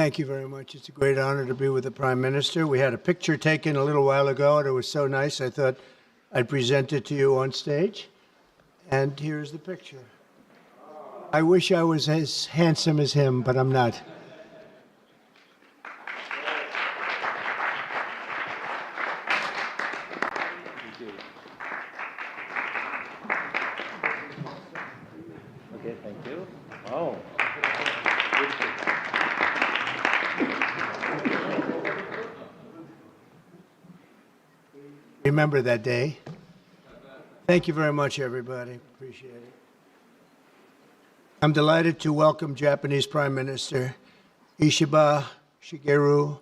Thank you very much. It's a great honor to be with the Prime Minister. We had a picture taken a little while ago, and it was so nice, I thought I'd present it to you on stage. And here's the picture. I wish I was as handsome as him, but I'm not. Okay, thank you. Oh. Remember that day. Thank you very much, everybody. Appreciate it. I'm delighted to welcome Japanese Prime Minister Ishiba Shigeru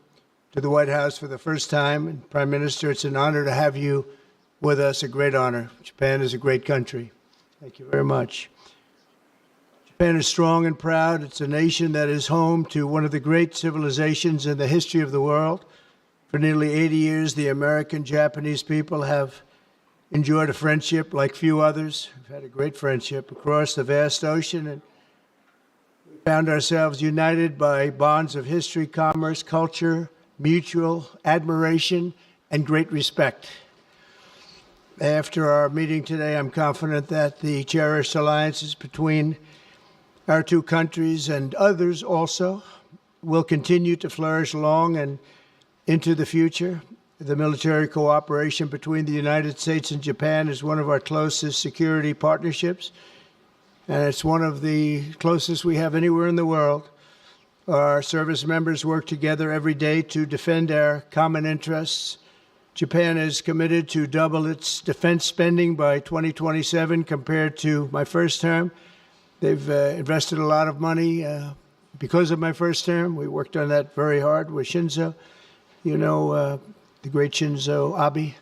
to the White House for the first time. And Prime Minister, it's an honor to have you with us, a great honor. Japan is a great country. Thank you very much. Japan is strong and proud. It's a nation that is home to one of the great civilizations in the history of the world. For nearly 80 years, the American-Japanese people have enjoyed a friendship like few others. We've had a great friendship across the vast ocean, and we found ourselves united by bonds of history, commerce, culture, mutual admiration, and great respect. After our meeting today, I'm confident that the cherished alliances between our two countries and others also will continue to flourish long and into the future. The military cooperation between the United States and Japan is one of our closest security partnerships, and it's one of the closest we have anywhere in the world. Our service members work together every day to defend our common interests. Japan is committed to double its defense spending by 2027 compared to my first term. They've invested a lot of money because of my first term. We worked on that very hard with Shinzo. You know, the great Shinzo Abe,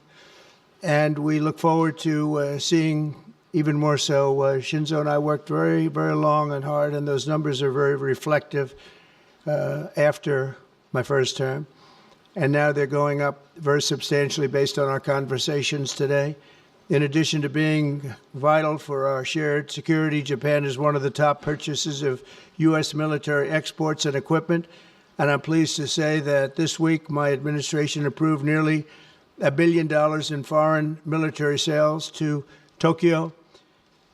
and we look forward to seeing even more so. Shinzo and I worked very, very long and hard, and those numbers are very reflective after my first term. And now they're going up very substantially based on our conversations today. In addition to being vital for our shared security, Japan is one of the top purchasers of U.S. military exports and equipment. And I'm pleased to say that this week my administration approved nearly $1 billion in foreign military sales to Tokyo.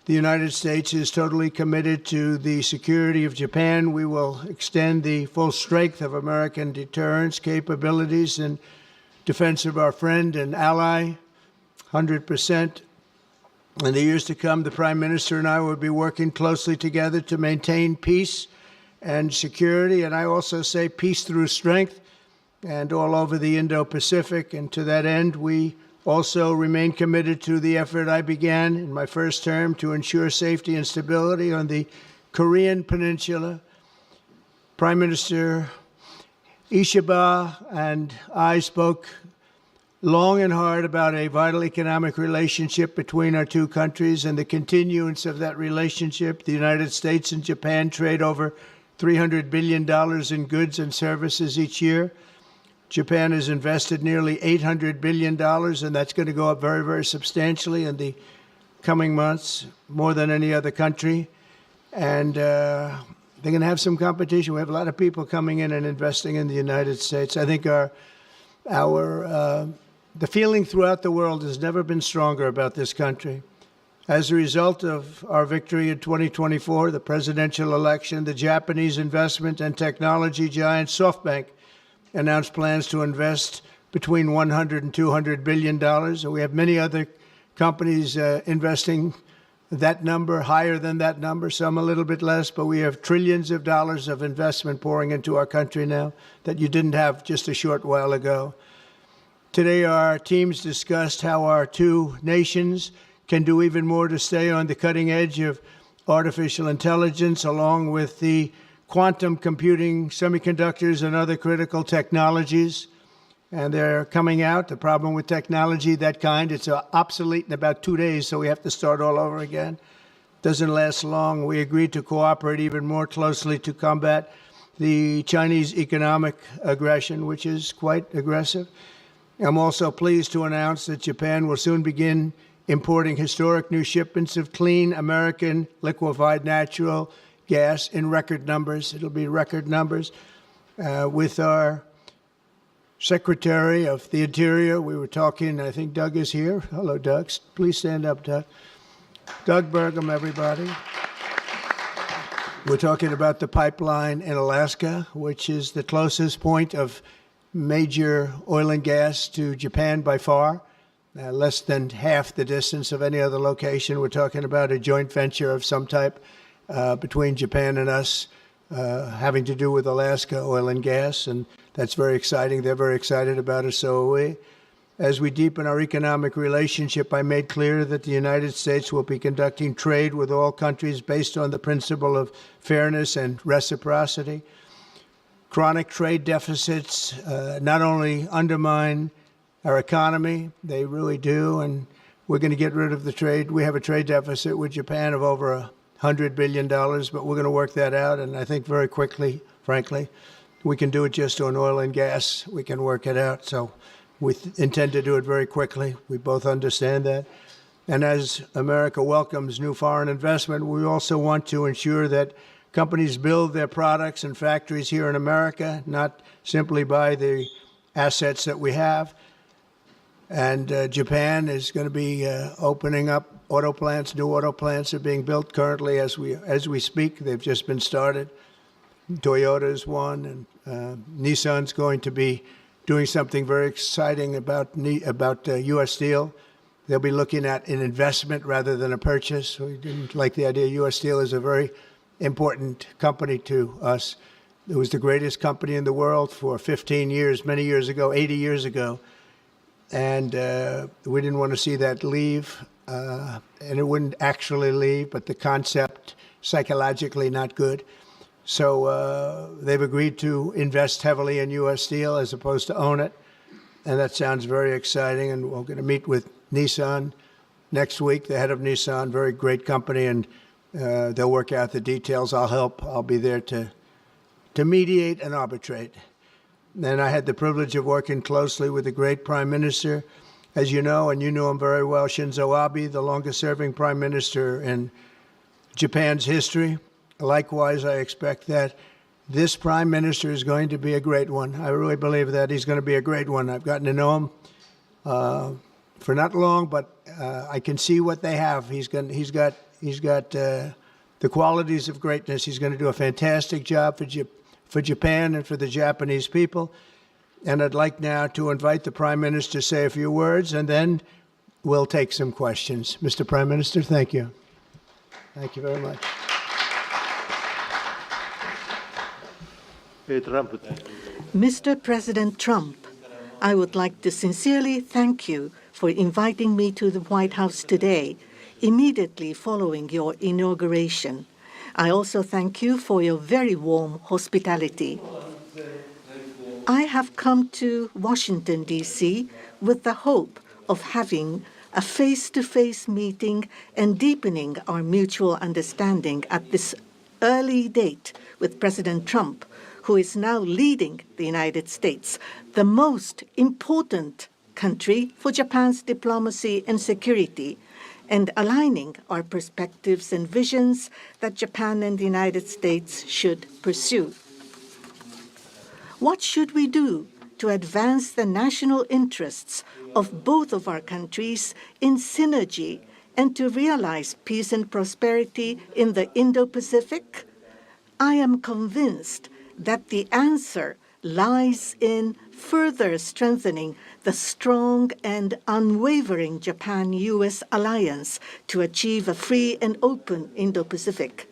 The United States is totally committed to the security of Japan. We will extend the full strength of American deterrence capabilities in defense of our friend and ally, 100%. In the years to come, the Prime Minister and I will be working closely together to maintain peace and security, and I also say peace through strength, and all over the Indo-Pacific. And to that end, we also remain committed to the effort I began in my first term to ensure safety and stability on the Korean Peninsula. Prime Minister Ishiba and I spoke long and hard about a vital economic relationship between our two countries and the continuance of that relationship. The United States and Japan trade over $300 billion in goods and services each year. Japan has invested nearly $800 billion, and that's going to go up very, very substantially in the coming months, more than any other country. And they're going to have some competition. We have a lot of people coming in and investing in the United States. I think the feeling throughout the world has never been stronger about this country. As a result of our victory in 2024, the presidential election, the Japanese investment and technology giant SoftBank announced plans to invest between $100 and $200 billion. And we have many other companies investing that number, higher than that number, some a little bit less, but we have trillions of dollars of investment pouring into our country now that you didn't have just a short while ago. Today, our teams discussed how our two nations can do even more to stay on the cutting edge of artificial intelligence, along with the quantum computing, semiconductors, and other critical technologies. And they're coming out. The problem with technology, that kind, it's obsolete in about 2 days, so we have to start all over again. Doesn't last long. We agreed to cooperate even more closely to combat the Chinese economic aggression, which is quite aggressive. I'm also pleased to announce that Japan will soon begin importing historic new shipments of clean American liquefied natural gas in record numbers. It'll be record numbers. with our Secretary of the Interior. We were talking, I think Doug is here. Hello, Doug. Please stand up, Doug. Doug Burgum, everybody. We're talking about the pipeline in Alaska, which is the closest point of major oil and gas to Japan by far, less than half the distance of any other location. We're talking about a joint venture of some type between Japan and us, having to do with Alaska oil and gas, and that's very exciting. They're very excited about it, so are we. As we deepen our economic relationship, I made clear that the United States will be conducting trade with all countries based on the principle of fairness and reciprocity. Chronic trade deficits not only undermine our economy, they really do, and we're going to get rid of the trade. We have a trade deficit with Japan of over $100 billion, but we're going to work that out, and I think very quickly, frankly. We can do it just on oil and gas. We can work it out, so we intend to do it very quickly. We both understand that. And as America welcomes new foreign investment, we also want to ensure that companies build their products and factories here in America, not simply buy the assets that we have. And Japan is going to be opening up auto plants. New auto plants are being built currently as we speak. They've just been started. Toyota is one, and Nissan's going to be doing something very exciting about U.S. Steel. They'll be looking at an investment rather than a purchase. We didn't like the idea. U.S. Steel is a very important company to us. It was the greatest company in the world for 15 years, many years ago, 80 years ago. And we didn't want to see that leave. And it wouldn't actually leave, but the concept, psychologically not good. So they've agreed to invest heavily in U.S. Steel as opposed to own it. And that sounds very exciting. And we're going to meet with Nissan next week, the head of Nissan, very great company. And they'll work out the details. I'll help. I'll be there to mediate and arbitrate. And I had the privilege of working closely with the great Prime Minister, as you know, and you know him very well, Shinzo Abe, the longest-serving Prime Minister in Japan's history. Likewise, I expect that this Prime Minister is going to be a great one. I really believe that he's going to be a great one. I've gotten to know him for not long, but I can see what they have. He's got the qualities of greatness. He's going to do a fantastic job for Japan and for the Japanese people. And I'd like now to invite the Prime Minister to say a few words, and then we'll take some questions. Mr. Prime Minister, thank you. Thank you very much. Mr. President Trump, I would like to sincerely thank you for inviting me to the White House today, immediately following your inauguration. I also thank you for your very warm hospitality. I have come to Washington, D.C. with the hope of having a face-to-face meeting and deepening our mutual understanding at this early date with President Trump, who is now leading the United States, the most important country for Japan's diplomacy and security, and aligning our perspectives and visions that Japan and the United States should pursue. What should we do to advance the national interests of both of our countries in synergy and to realize peace and prosperity in the Indo-Pacific? I am convinced that the answer lies in further strengthening the strong and unwavering Japan-U.S. alliance to achieve a free and open Indo-Pacific.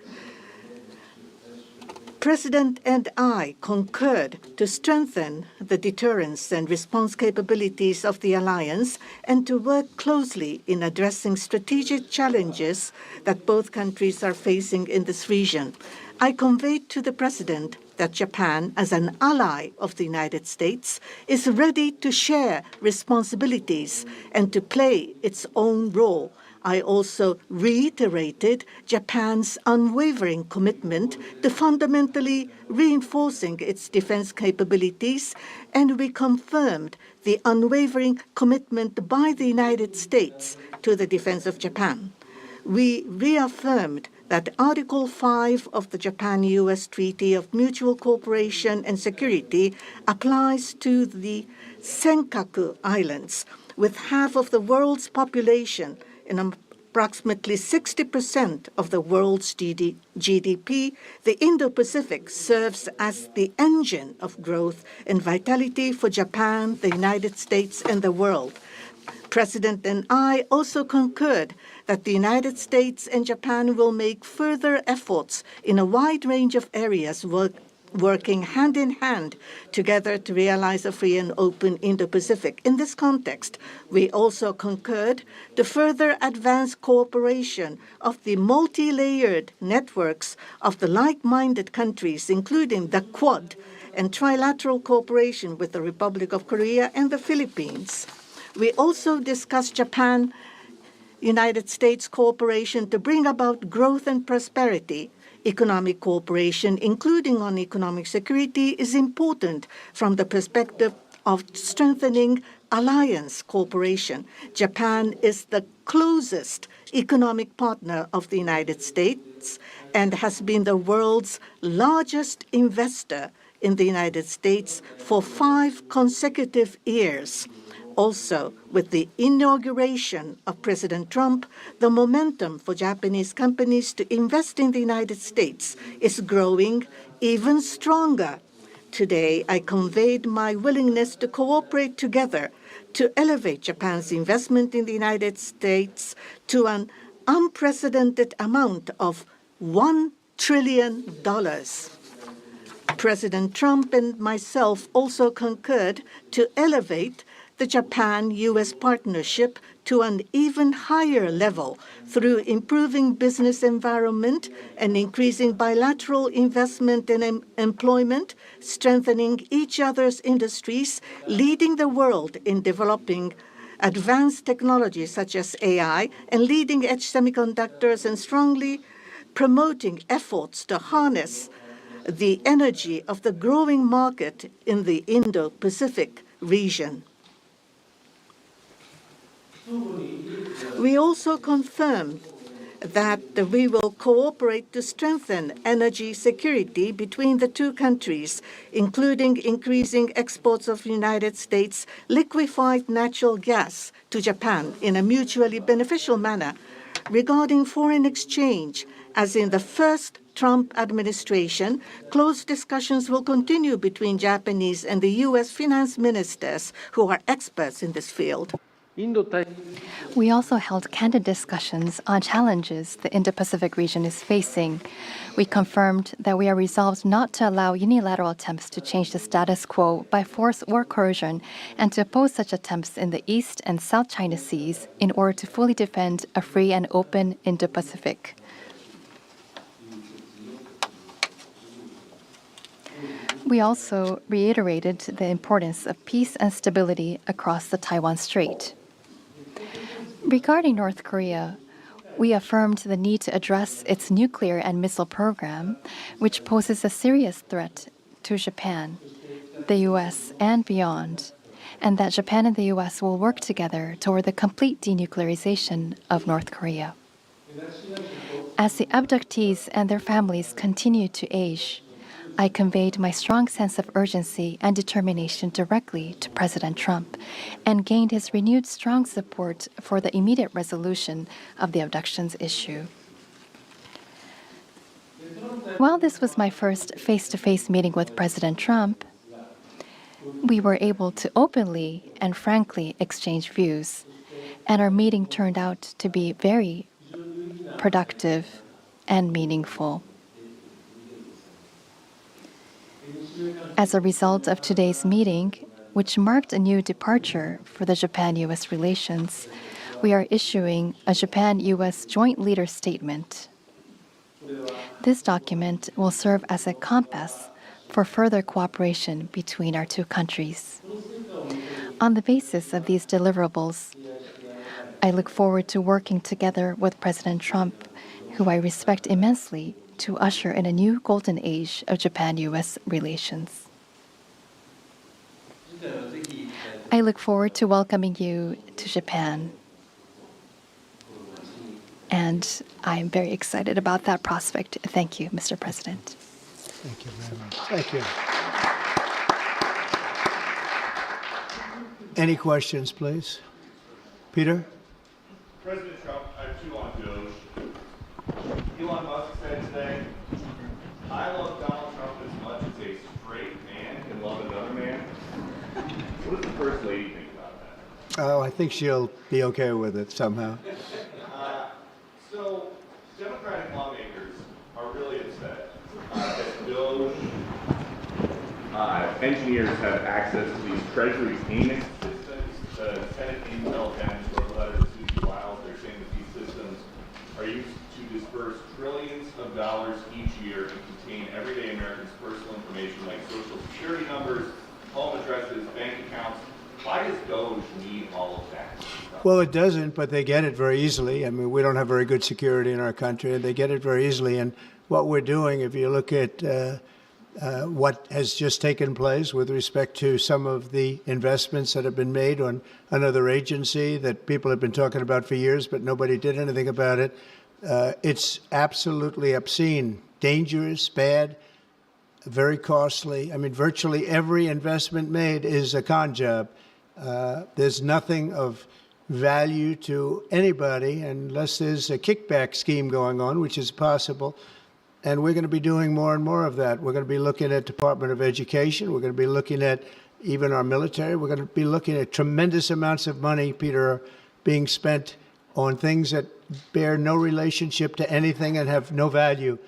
President and I concurred to strengthen the deterrence and response capabilities of the alliance and to work closely in addressing strategic challenges that both countries are facing in this region. I conveyed to the President that Japan, as an ally of the United States, is ready to share responsibilities and to play its own role. I also reiterated Japan's unwavering commitment to fundamentally reinforcing its defense capabilities, and we confirmed the unwavering commitment by the United States to the defense of Japan. We reaffirmed that Article 5 of the Japan-US Treaty of Mutual Cooperation and Security applies to the Senkaku Islands, with half of the world's population and approximately 60% of the world's GDP. The Indo-Pacific serves as the engine of growth and vitality for Japan, the United States, and the world. President and I also concurred that the United States and Japan will make further efforts in a wide range of areas, working hand in hand together to realize a free and open Indo-Pacific. In this context, we also concurred to further advance cooperation of the multi-layered networks of the like-minded countries, including the Quad and trilateral cooperation with the Republic of Korea and the Philippines. We also discussed Japan-United States cooperation to bring about growth and prosperity. Economic cooperation, including on economic security, is important from the perspective of strengthening alliance cooperation. Japan is the closest economic partner of the United States and has been the world's largest investor in the United States for 5 consecutive years. Also, with the inauguration of President Trump, the momentum for Japanese companies to invest in the United States is growing even stronger. Today, I conveyed my willingness to cooperate together to elevate Japan's investment in the United States to an unprecedented amount of $1 trillion. President Trump and myself also concurred to elevate the Japan-US partnership to an even higher level through improving business environment and increasing bilateral investment and employment, strengthening each other's industries, leading the world in developing advanced technologies such as AI and leading-edge semiconductors, and strongly promoting efforts to harness the energy of the growing market in the Indo-Pacific region. We also confirmed that we will cooperate to strengthen energy security between the two countries, including increasing exports of United States liquefied natural gas to Japan in a mutually beneficial manner. Regarding foreign exchange, as in the first Trump administration, close discussions will continue between Japanese and the U.S. finance ministers who are experts in this field. We also held candid discussions on challenges the Indo-Pacific region is facing. We confirmed that we are resolved not to allow unilateral attempts to change the status quo by force or coercion, and to oppose such attempts in the East and South China Seas in order to fully defend a free and open Indo-Pacific. We also reiterated the importance of peace and stability across the Taiwan Strait. Regarding North Korea, we affirmed the need to address its nuclear and missile program, which poses a serious threat to Japan, the U.S., and beyond, and that Japan and the U.S. will work together toward the complete denuclearization of North Korea. As the abductees and their families continue to age, I conveyed my strong sense of urgency and determination directly to President Trump and gained his renewed strong support for the immediate resolution of the abductions issue. While this was my first face-to-face meeting with President Trump, we were able to openly and frankly exchange views, and our meeting turned out to be very productive and meaningful. As a result of today's meeting, which marked a new departure for the Japan-U.S. relations, we are issuing a Japan-U.S. Joint Leader Statement. This document will serve as a compass for further cooperation between our two countries. On the basis of these deliverables, I look forward to working together with President Trump, who I respect immensely, to usher in a new golden age of Japan-U.S. relations. I look forward to welcoming you to Japan. And I'm very excited about that prospect. Thank you, Mr. President. Thank you very much. Thank you. Any questions, please? Peter? President Trump, I have two on Doge. Elon Musk said today, I love Donald Trump as much as a straight man can love another man. What does the First Lady think about that? Oh, I think she'll be okay with it somehow. So, Democratic lawmakers are really upset that Doge engineers have access to these Treasury payment systems. The Senate Intel bench wrote a letter to Susie Wiles. They're saying that these systems are used to disperse trillions of dollars each year and contain everyday Americans' personal information like social security numbers, home addresses, bank accounts. Why does Doge need all of that? Well, it doesn't, but they get it very easily. I mean, we don't have very good security in our country, and they get it very easily. And what we're doing, if you look at what has just taken place with respect to some of the investments that have been made on another agency that people have been talking about for years, but nobody did anything about it, it's absolutely obscene, dangerous, bad, very costly. I mean, virtually every investment made is a con job. There's nothing of value to anybody unless there's a kickback scheme going on, which is possible. And we're going to be doing more and more of that. We're going to be looking at Department of Education. We're going to be looking at even our military. We're going to be looking at tremendous amounts of money, Peter, being spent on things that bear no relationship to anything and have no value.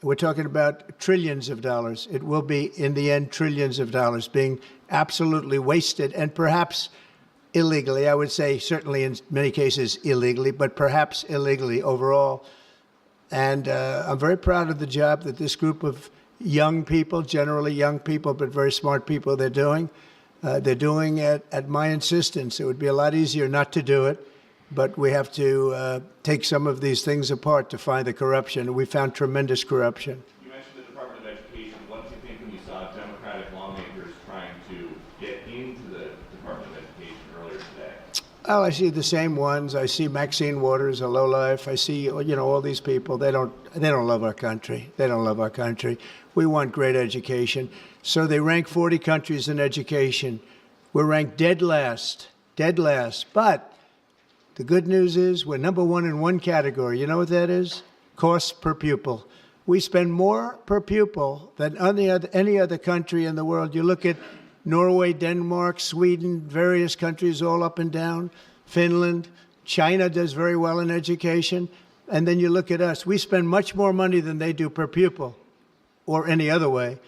We're talking about trillions of dollars. It will be, in the end, trillions of dollars being absolutely wasted and perhaps illegally. I would say certainly in many cases illegally, but perhaps illegally overall. And I'm very proud of the job that this group of young people, generally young people, but very smart people, they're doing. They're doing it at my insistence. It would be a lot easier not to do it, but we have to take some of these things apart to find the corruption. We found tremendous corruption. You mentioned the Department of Education. What did you think when you saw Democratic lawmakers trying to get into the Department of Education earlier today? Oh, I see the same ones. I see Maxine Waters, a lowlife. I see, all these people. They don't love our country. They don't love our country. We want great education. So they rank 40 countries in education. We're ranked dead last. But the good news is we're number one in one category. You know what that is? Cost per pupil. We spend more per pupil than any other country in the world. You look at Norway, Denmark, Sweden, various countries all up and down, Finland. China does very well in education. And then you look at us. We spend much more money than they do per pupil or any other way.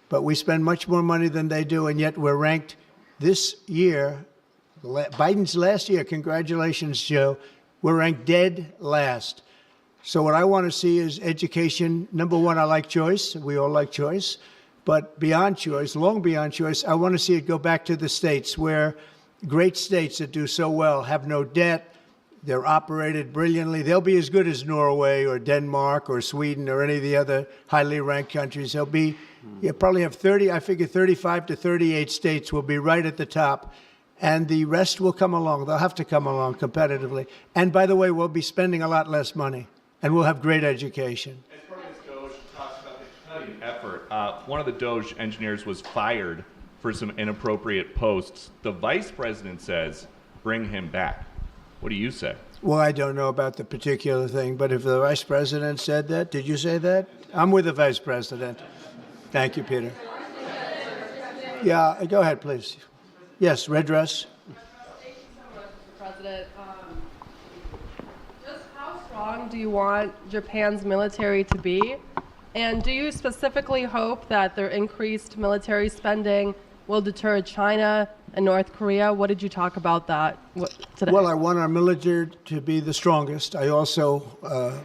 But we spend much more money than they do, and yet we're ranked this year, Biden's last year, congratulations, Joe, we're ranked dead last. So what I want to see is education. Number one, I like choice. We all like choice. But beyond choice, long beyond choice, I want to see it go back to the states where great states that do so well have no debt. They're operated brilliantly. They'll be as good as Norway or Denmark or Sweden or any of the other highly ranked countries. They'll be, you probably have 35 to 38 states will be right at the top. And the rest will come along. They'll have to come along competitively. And by the way, we'll be spending a lot less money. And we'll have great education. As part of this Doge talks about the cutting effort, one of the Doge engineers was fired for some inappropriate posts. The vice president says, bring him back. What do you say? Well, I don't know about the particular thing, but if the vice president said that, did you say that? I'm with the vice president. Thank you, Peter. Yeah, go ahead, please. Yes, red dress. Thank you so much, Mr. President. Just how strong do you want Japan's military to be? And do you specifically hope that their increased military spending will deter China and North Korea? What did you talk about that today? Well, I want our military to be the strongest. I also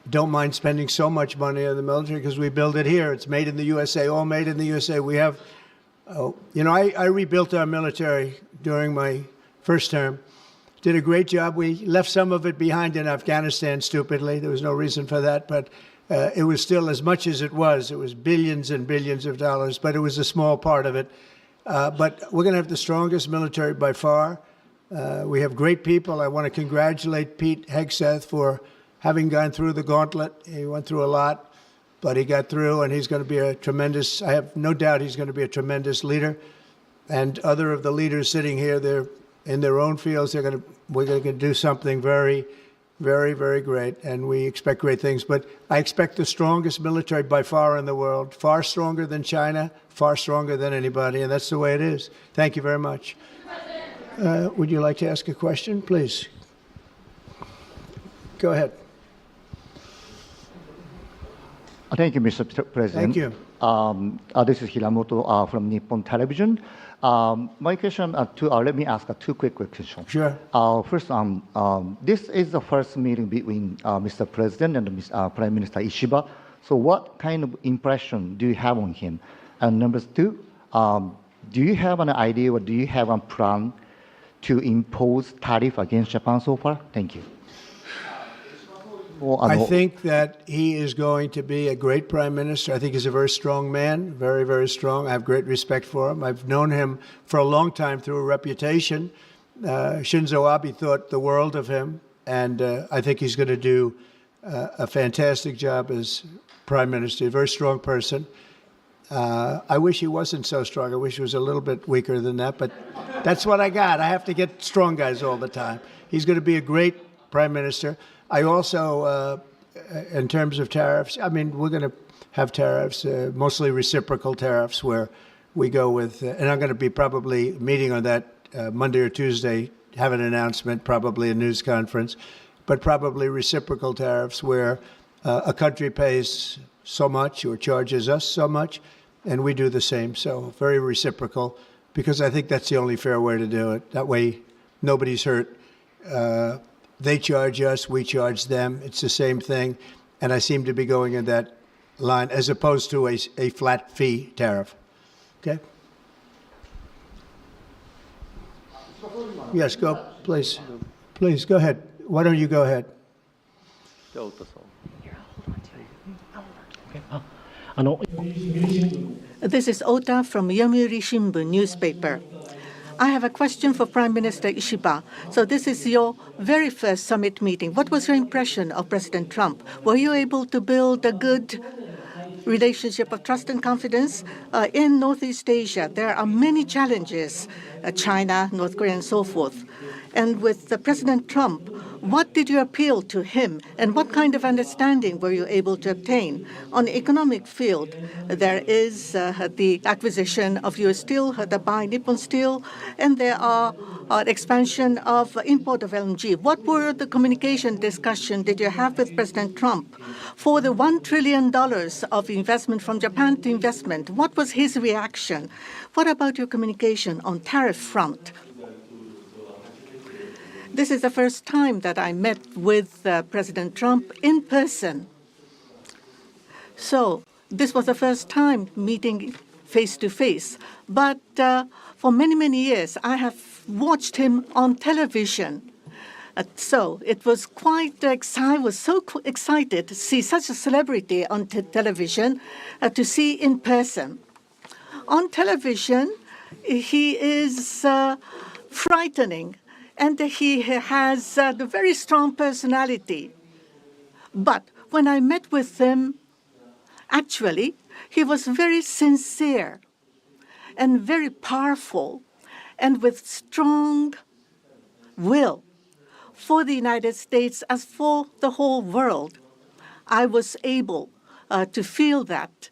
don't mind spending so much money on the military because we build it here. It's made in the USA, all made in the USA. We have, I rebuilt our military during my first term. Did a great job. We left some of it behind in Afghanistan, stupidly. There was no reason for that, but it was still as much as it was. It was billions and billions of dollars, but it was a small part of it. But we're going to have the strongest military by far. We have great people. I want to congratulate Pete Hegseth for having gone through the gauntlet. He went through a lot, but he got through, and he's going to be a tremendous, I have no doubt he's going to be a tremendous leader. And other of the leaders sitting here, they're in their own fields. We're going to do something very, very, very great, and we expect great things. But I expect the strongest military by far in the world, far stronger than China, far stronger than anybody, and that's the way it is. Thank you very much. Would you like to ask a question, please? Go ahead. Thank you, Mr. President. Thank you. This is Hiramoto from Nippon Television. My question, let me ask two quick questions. Sure. First, this is the first meeting between Mr. President and Prime Minister Ishiba. So what kind of impression do you have on him? And number two, do you have an idea or do you have a plan to impose tariff against Japan so far? Thank you. I think that he is going to be a great prime minister. I think he's a very strong man, very, very strong. I have great respect for him. I've known him for a long time through a reputation. Shinzo Abe thought the world of him, and I think he's going to do a fantastic job as prime minister. A very strong person. I wish he wasn't so strong. I wish he was a little bit weaker than that, but that's what I got. I have to get strong guys all the time. He's going to be a great prime minister. I also, in terms of tariffs, I mean, we're going to have tariffs, mostly reciprocal tariffs, where we go with, and I'm going to be probably meeting on that Monday or Tuesday, have an announcement, probably a news conference, but probably reciprocal tariffs where a country pays so much or charges us so much, and we do the same. So very reciprocal, because I think that's the only fair way to do it. That way, nobody's hurt. They charge us, we charge them. It's the same thing. And I seem to be going in that line as opposed to a flat fee tariff. Okay? Yes, go, please. Please, go ahead. Why don't you go ahead? This is Ota from Yomiuri Shimbun newspaper. I have a question for Prime Minister Ishiba. So this is your very first summit meeting. What was your impression of President Trump? Were you able to build a good relationship of trust and confidence? In Northeast Asia, there are many challenges, China, North Korea, and so forth. And with President Trump, what did you appeal to him, and what kind of understanding were you able to obtain? On the economic field, there is the acquisition of U.S. Steel, the buy Nippon Steel, and there are expansion of import of LNG. What were the communication discussion did you have with President Trump for the $1 trillion of investment from Japan to investment? What was his reaction? What about your communication on tariff front? This is the first time that I met with President Trump in person. So this was the first time meeting face to face. But for many, many years, I have watched him on television. So it was quite I was so excited to see such a celebrity on television, to see in person. On television, he is frightening. And he has a very strong personality. But when I met with him, actually, he was very sincere and very powerful and with strong will for the United States as for the whole world. I was able to feel that.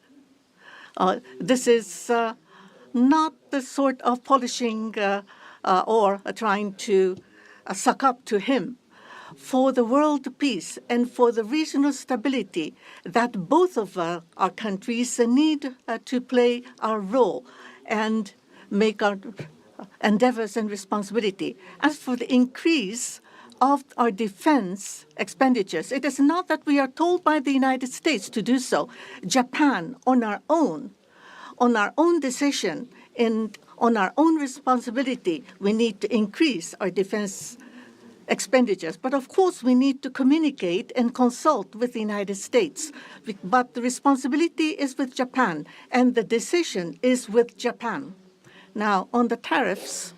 This is not the sort of polishing or trying to suck up to him. For the world peace and for the regional stability that both of our countries need to play our role and make our endeavors and responsibility. As for the increase of our defense expenditures, it is not that we are told by the United States to do so. Japan, on our own decision, and on our own responsibility, we need to increase our defense expenditures. But of course, we need to communicate and consult with the United States. But the responsibility is with Japan, and the decision is with Japan. Now, on the tariffs,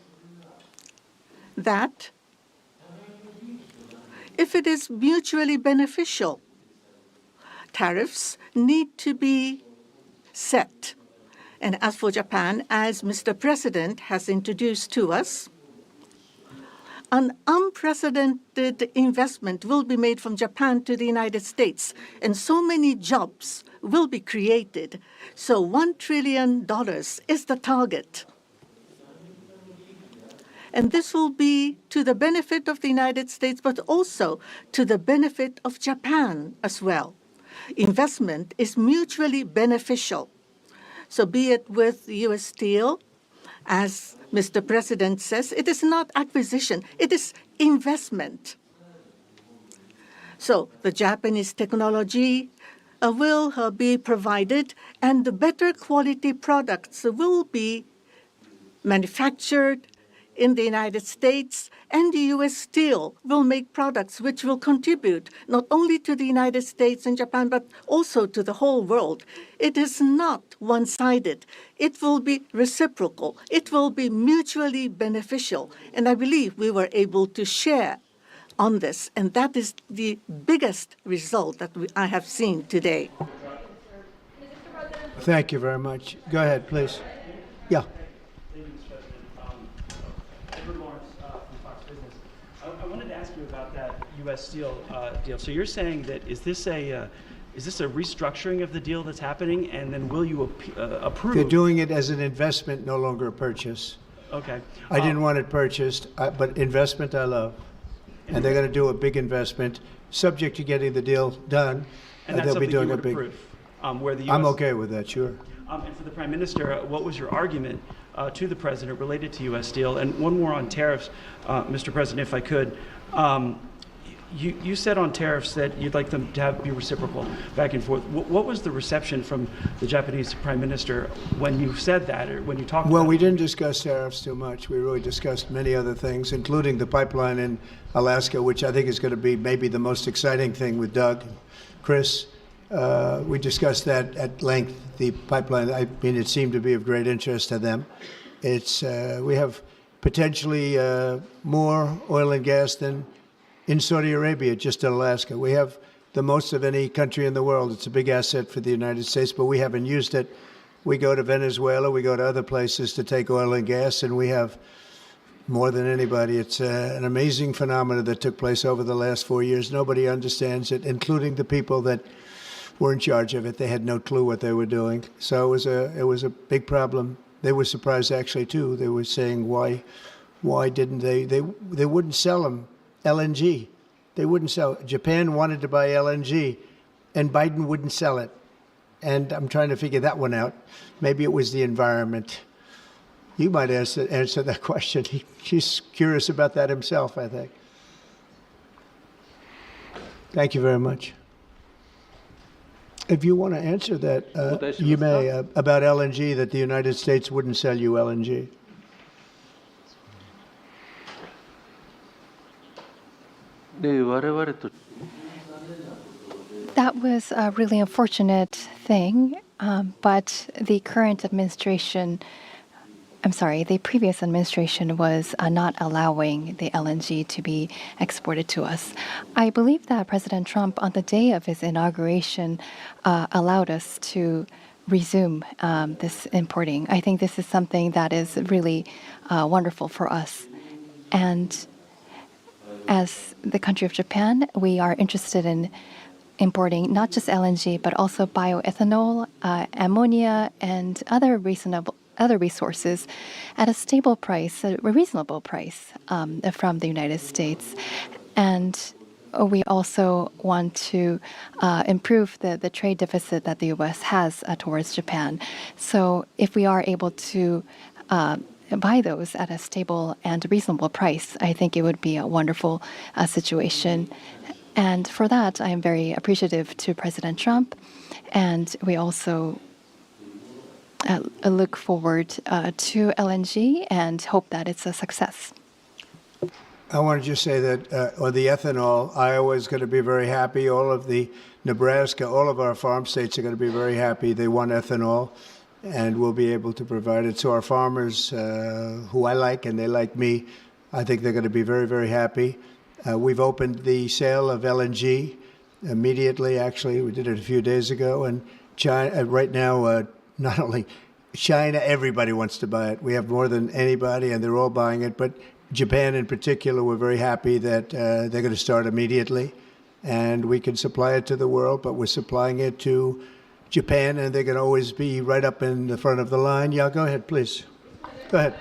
that if it is mutually beneficial. Tariffs need to be set. And as for Japan, as Mr. President has introduced to us, an unprecedented investment will be made from Japan to the United States, and so many jobs will be created. So $1 trillion is the target. And this will be to the benefit of the United States, but also to the benefit of Japan as well. Investment is mutually beneficial. So be it with U.S. Steel, as Mr. President says, it is not acquisition, it is investment. So the Japanese technology will be provided, and the better quality products will be manufactured in the United States, and the U.S. Steel will make products which will contribute not only to the United States and Japan, but also to the whole world. It is not one-sided. It will be reciprocal. It will be mutually beneficial. And I believe we were able to share on this, and that is the biggest result that I have seen today. Thank you very much. Go ahead, please. Yeah. I wanted to ask you about that U.S. Steel deal. So you're saying that is this a restructuring of the deal that's happening, and then will you approve? They're doing it as an investment, no longer a purchase. Okay. I didn't want it purchased, but investment I love. And they're going to do a big investment, subject to getting the deal done. And that's they'll be something doing you a would big. approve, where the U.S. I'm okay with that, sure. And for the Prime Minister, what was your argument to the President related to U.S. Steel? And one more on tariffs, Mr. President, if I could. You said on tariffs that you'd like them to be reciprocal, back and forth. What was the reception from the Japanese Prime Minister when you said that, or when you talked Well, about we it? didn't discuss tariffs too much. We really discussed many other things, including the pipeline in Alaska, which I think is going to be maybe the most exciting thing with Doug and Chris. We discussed that at length, the pipeline. I mean, it seemed to be of great interest to them. It's we have potentially more oil and gas than in Saudi Arabia, just in Alaska. We have the most of any country in the world. It's a big asset for the United States, but we haven't used it. We go to Venezuela, we go to other places to take oil and gas, and we have more than anybody. It's an amazing phenomenon that took place over the last 4 years. Nobody understands it, including the people that were in charge of it. They had no clue what they were doing. So it was a big problem. They were surprised actually too. They were saying why didn't they wouldn't sell them LNG. They wouldn't sell. Japan wanted to buy LNG, and Biden wouldn't sell it. And I'm trying to figure that one out. Maybe it was the environment. You might answer that question. He's curious about that himself, I think. Thank you very much. If you want to answer that, you may, about LNG, that the United States wouldn't sell you LNG. That was a really unfortunate thing, but the current administration, the previous administration was not allowing the LNG to be exported to us. I believe that President Trump, on the day of his inauguration, allowed us to resume this importing. I think this is something that is really wonderful for us. And as the country of Japan, we are interested in importing not just LNG, but also bioethanol, ammonia, and other resources at a stable price, a reasonable price from the United States. And we also want to improve the trade deficit that the U.S. has towards Japan. So if we are able to buy those at a stable and reasonable price, I think it would be a wonderful situation. And for that, I am very appreciative to President Trump. And we also look forward to LNG and hope that it's a success. I want to just say that, on the ethanol, Iowa is going to be very happy. All of the Nebraska, all of our farm states are going to be very happy. They want ethanol, and we'll be able to provide it. So our farmers, who I like and they like me, I think they're going to be very, very happy. We've opened the sale of LNG immediately. Actually, we did it a few days ago. And China, right now, not only China, everybody wants to buy it. We have more than anybody, and they're all buying it. But Japan in particular, we're very happy that they're going to start immediately. And we can supply it to the world, but we're supplying it to Japan, and they're going to always be right up in the front of the line. Yeah, go ahead, please. Go ahead.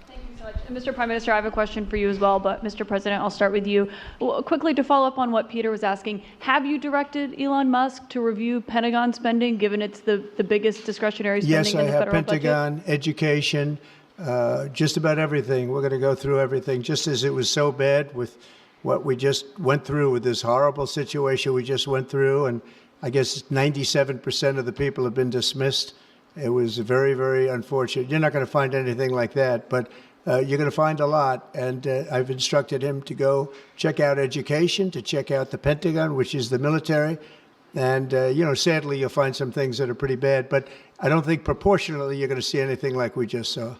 Thank you so much. Mr. Prime Minister, I have a question for you as well, but Mr. President, I'll start with you. Well, quickly to follow up on what Peter was asking, have you directed Elon Musk to review Pentagon spending, given it's the biggest discretionary spending in the federal budget? Yes, I have Pentagon, education, just about everything. We're going to go through everything, just as it was so bad with what we just went through with this horrible situation we just went through. And I guess 97% of the people have been dismissed. It was very, very unfortunate. You're not going to find anything like that, but you're going to find a lot. And I've instructed him to go check out education, to check out the Pentagon, which is the military. And, sadly, you'll find some things that are pretty bad. But I don't think proportionally you're going to see anything like we just saw.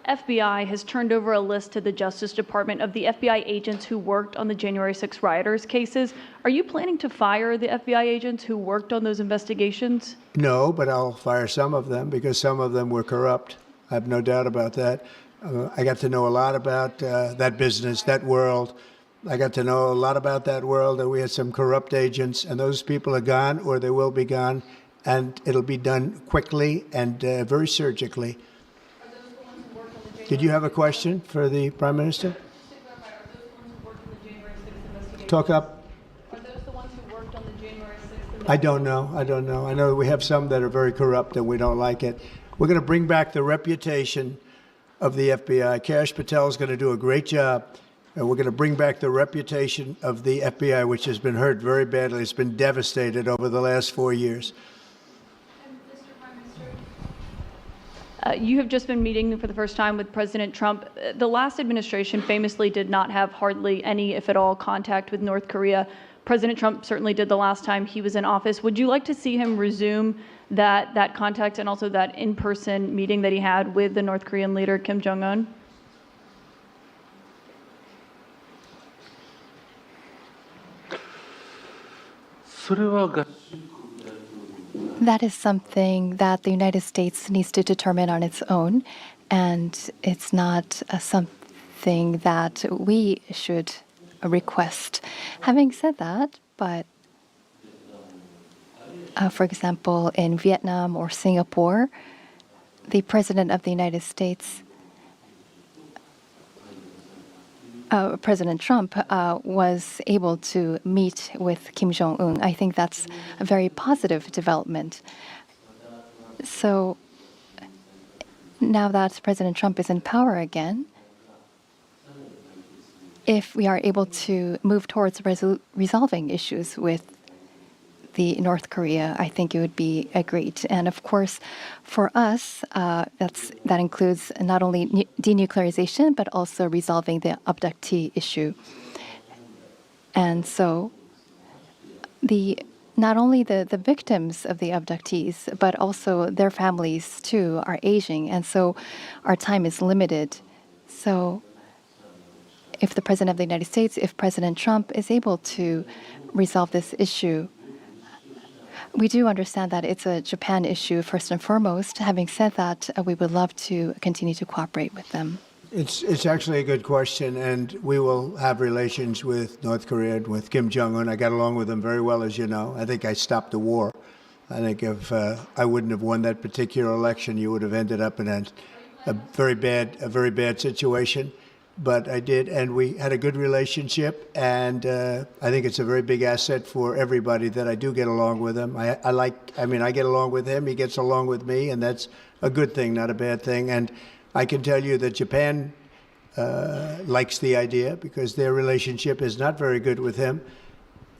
FBI has turned over a list to the Justice Department of the FBI agents who worked on the January 6 rioters cases. Are you planning to fire the FBI agents who worked on those investigations? No, but I'll fire some of them because some of them were corrupt. I have no doubt about that. I got to know a lot about that business, that world. I got to know a lot about that world, and we had some corrupt agents, and those people are gone, or they will be gone, and it'll be done quickly and very surgically. Did you have a question for the Prime Minister? Talk up. Are those the ones who worked on the January 6th? I don't know. I know we have some that are very corrupt and we don't like it. We're going to bring back the reputation of the FBI. Kash Patel is going to do a great job. And we're going to bring back the reputation of the FBI, which has been hurt very badly. It's been devastated over the last 4 years. You have just been meeting for the first time with President Trump. The last administration famously did not have hardly any, if at all, contact with North Korea. President Trump certainly did the last time he was in office. Would you like to see him resume that contact and also that in-person meeting that he had with the North Korean leader, Kim Jong-un? That is something that the United States needs to determine on its own, and it's not something that we should request. Having said that, but for example, in Vietnam or Singapore, the President of the United States, President Trump, was able to meet with Kim Jong-un. I think that's a very positive development. So now that President Trump is in power again, if we are able to move towards resolving issues with the North Korea, I think it would be great. And of course, for us, that includes not only denuclearization, but also resolving the abductee issue. And so not only the victims of the abductees, but also their families too are aging. And so our time is limited. So if the President of the United States, if President Trump is able to resolve this issue, we do understand that it's a Japan issue first and foremost. Having said that, we would love to continue to cooperate with them. It's actually a good question, and we will have relations with North Korea and with Kim Jong-un. I got along with him very well, as you know. I think I stopped the war. I think if I wouldn't have won that particular election, you would have ended up in a very bad situation. But I did, and we had a good relationship, and I think it's a very big asset for everybody that I do get along with him. I get along with him, he gets along with me, and that's a good thing, not a bad thing. And I can tell you that Japan likes the idea because their relationship is not very good with him.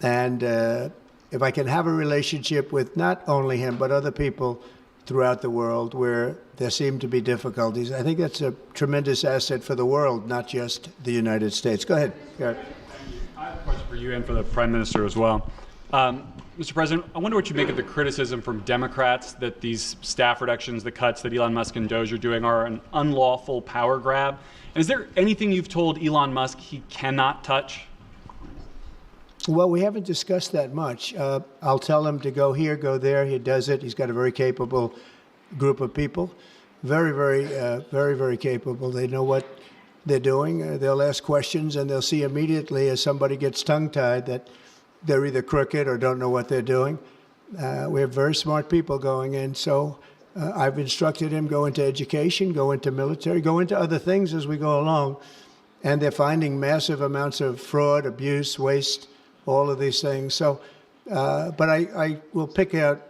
And if I can have a relationship with not only him, but other people throughout the world where there seem to be difficulties, I think that's a tremendous asset for the world, not just the United States. Go ahead. I have a question for you and for the Prime Minister as well. Mr. President, I wonder what you make of the criticism from Democrats that these staff reductions, the cuts that Elon Musk and Doge are doing are an unlawful power grab. And is there anything you've told Elon Musk he cannot touch? Well, we haven't discussed that much. I'll tell him to go here, go there. He does it. He's got a very capable group of people. Very capable. They know what they're doing. They'll ask questions, and they'll see immediately as somebody gets tongue-tied that they're either crooked or don't know what they're doing. We have very smart people going in. So I've instructed him go into education, go into military, go into other things as we go along. And they're finding massive amounts of fraud, abuse, waste, all of these things. So, but I will pick out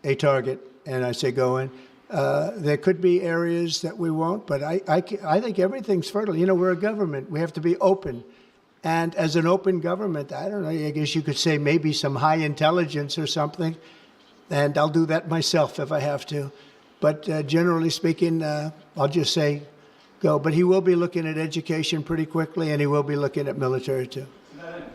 a target, and I say go in. There could be areas that we won't, but I think everything's fertile. You know, we're a government. We have to be open. And as an open government, I don't know, I guess you could say maybe some high intelligence or something. And I'll do that myself if I have to. But generally speaking, I'll just say go. But he will be looking at education pretty quickly, and he will be looking at military too.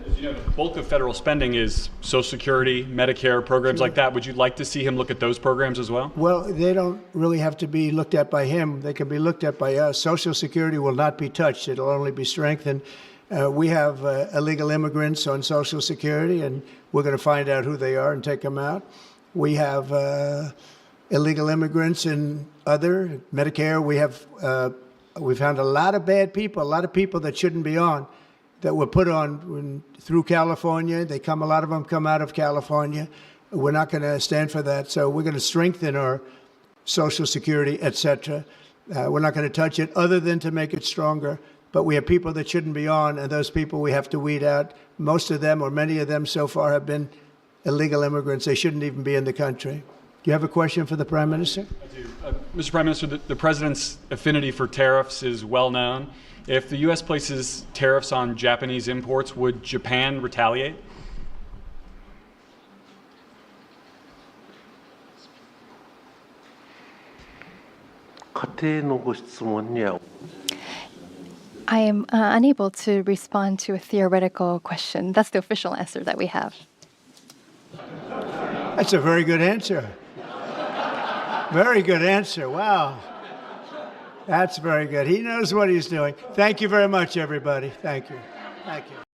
As you know, the bulk of federal spending is Social Security, Medicare, programs like that. Would you like to see him look at those programs as well? Well, they don't really have to be looked at by him. They can be looked at by us. Social Security will not be touched. It'll only be strengthened. We have illegal immigrants on Social Security, and we're going to find out who they are and take them out. We have illegal immigrants in other Medicare. We found a lot of bad people, a lot of people that shouldn't be on, that were put on through California. A lot of them come out of California. We're not going to stand for that. So we're going to strengthen our Social Security, et cetera. We're not going to touch it other than to make it stronger. But we have people that shouldn't be on, and those people we have to weed out. Most of them, or many of them so far, have been illegal immigrants. They shouldn't even be in the country. Do you have a question for the Prime Minister? I do. Mr. Prime Minister, the President's affinity for tariffs is well known. If the U.S. places tariffs on Japanese imports, would Japan retaliate? I am unable to respond to a theoretical question. That's the official answer that we have. That's a very good answer. Very good answer. Wow. That's very good. He knows what he's doing. Thank you very much, everybody. Thank you. Thank you.